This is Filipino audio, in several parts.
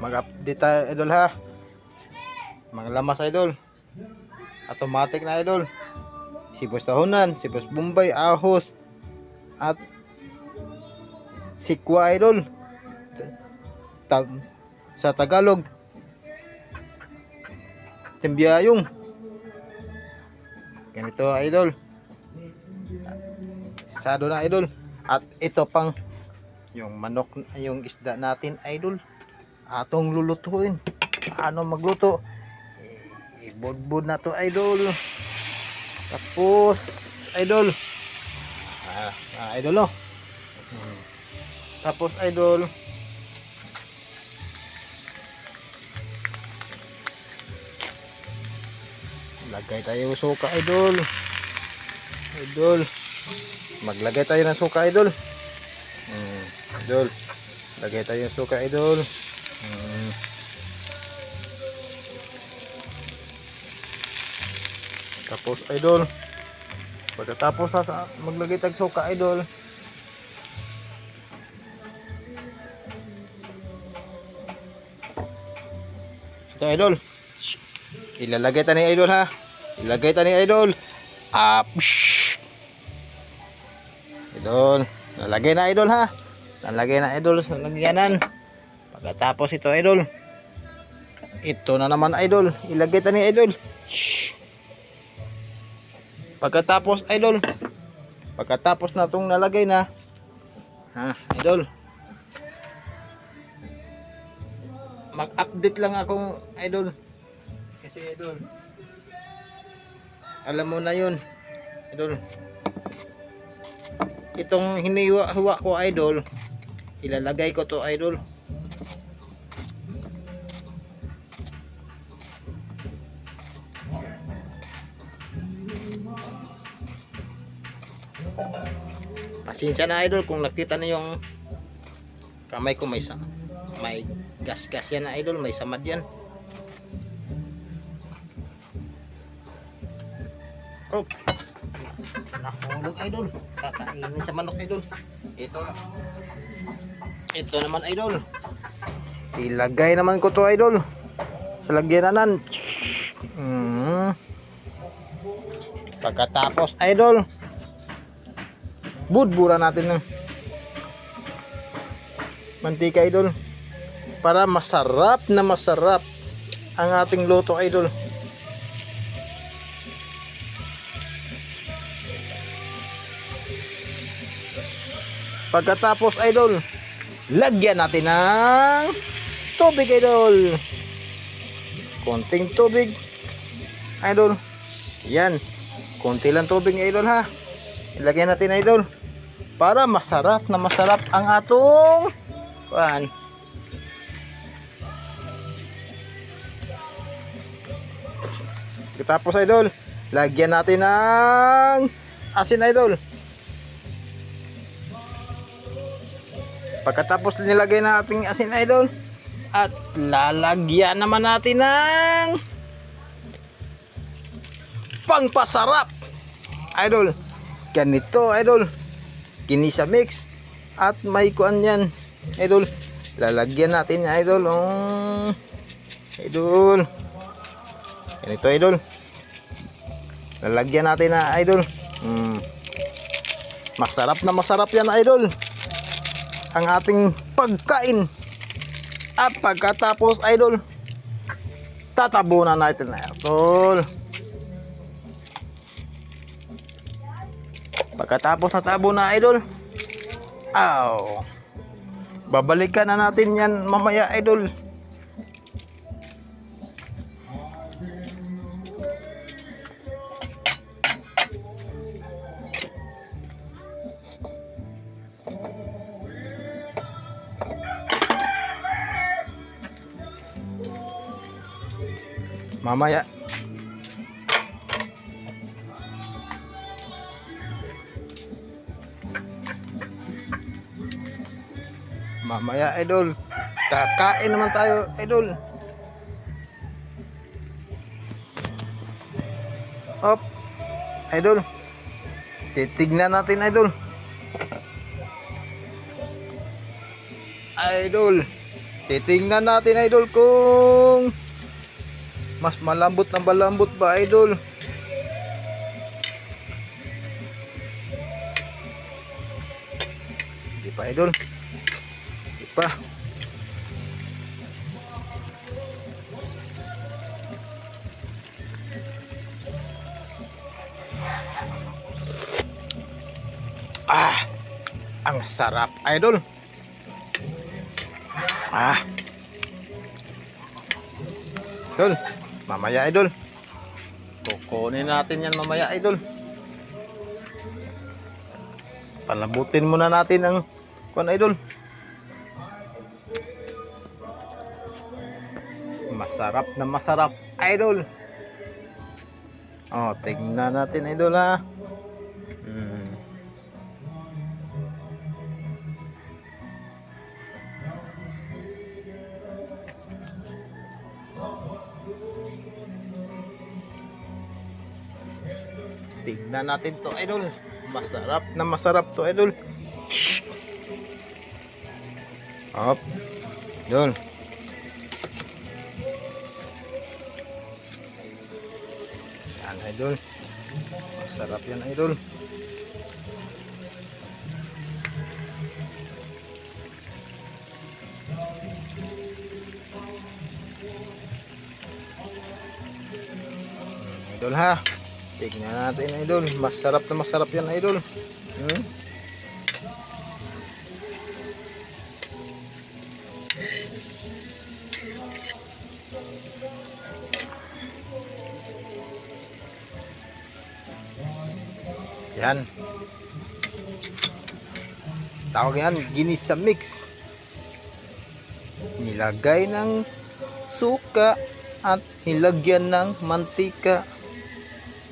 Mag-update tayo idol ha. Mga lamas idol. Automatic na idol. Sibos tahunan, sibos bombay, ahos at sikwa idol. Sa Tagalog Timbiyayong. Ganito idol. Sado na idol. At ito pang yung manok, yung isda natin idol. Atong lulutuin. Ano magluto? Ibudbud na to idol. Tapos idol. Idol oh. Tapos idol. Lagay tayo ng suka idol. Idol. Maglagay tayo ng suka idol. Idol. Lagay tayo ng suka idol. Tapos idol. Pagkatapos na maglagay tayo ng suka idol. Ito idol. Ilalagay tayo ni idol ha. Ilagay tayo ni idol. Idol. Nalagay na idol ha. Nalagay na idol sa lagyanan. Pagkatapos ito idol. Ito na naman idol. Ilagay tayo ni idol. Pagkatapos idol. Pagkatapos na itong nalagay na. Idol. Mag-update lang akong idol. Kasi idol, alam mo na yun idol, itong hiniwa ko idol, ilalagay ko to idol. Pasensya na idol kung nakita na yung kamay ko, may gas yan na idol, may samad yan. Oh, nahulog idol, kakainin sa manok idol. Ito naman idol, ilagay naman ko to idol sa lagyanan. Pagkatapos idol, budbura natin ng mantika idol para masarap na masarap ang ating luto idol. Pagkatapos idol, lagyan natin ng tubig idol. Konting tubig idol. Yan, konti lang tubig idol ha. Ilagyan natin idol para masarap na masarap ang atong kuan. Pagkatapos idol, lagyan natin ng asin idol. Pagkatapos nilagay na ating asin idol, at lalagyan naman natin ng pangpasarap idol. Ganito idol, kinisa mix at may kuan yan idol. Lalagyan natin idol idol. Ganito idol, lalagyan natin na idol. Masarap na masarap yan idol ang ating pagkain. At pagkatapos idol, tatabunan natin na idol. Pagkatapos natabo na idol, babalikan na natin yan mamaya idol. Mamaya idol, kakain naman tayo idol. Idol, titignan natin idol. Titingnan natin idol kung mas malambot na malambot ba idol. Hindi pa idol. Hindi pa. Ang sarap idol. Idol, mamaya idol. Kukunin natin yan mamaya idol. Palabutin muna natin ang kuan idol. Masarap na masarap idol. Oh, tingnan natin idol ha. Tignan natin to idol. Masarap na masarap to idol. Hop. Idol. Yan idol. Masarap yan idol. Idol ha. Tignan natin idol. Masarap na masarap yan idol. Yan. Tawag yan, ginisa mix. Nilagay ng suka at nilagyan ng mantika.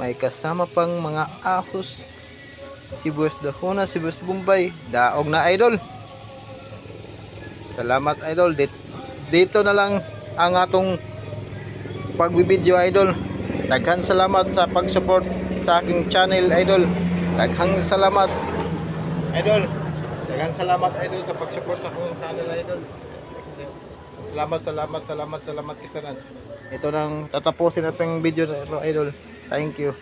May kasama pang mga ahos, sibuyas dahona, sibuyas bombay, daog na idol. Salamat idol. Dito na lang ang atong pagbibideo idol. Daghang salamat sa pag-support sa aking channel idol. Daghang salamat idol. Daghang salamat idol sa pag-support sa aking channel idol. Salamat isanan. Ito nang tatapusin natin video na idol. Thank you.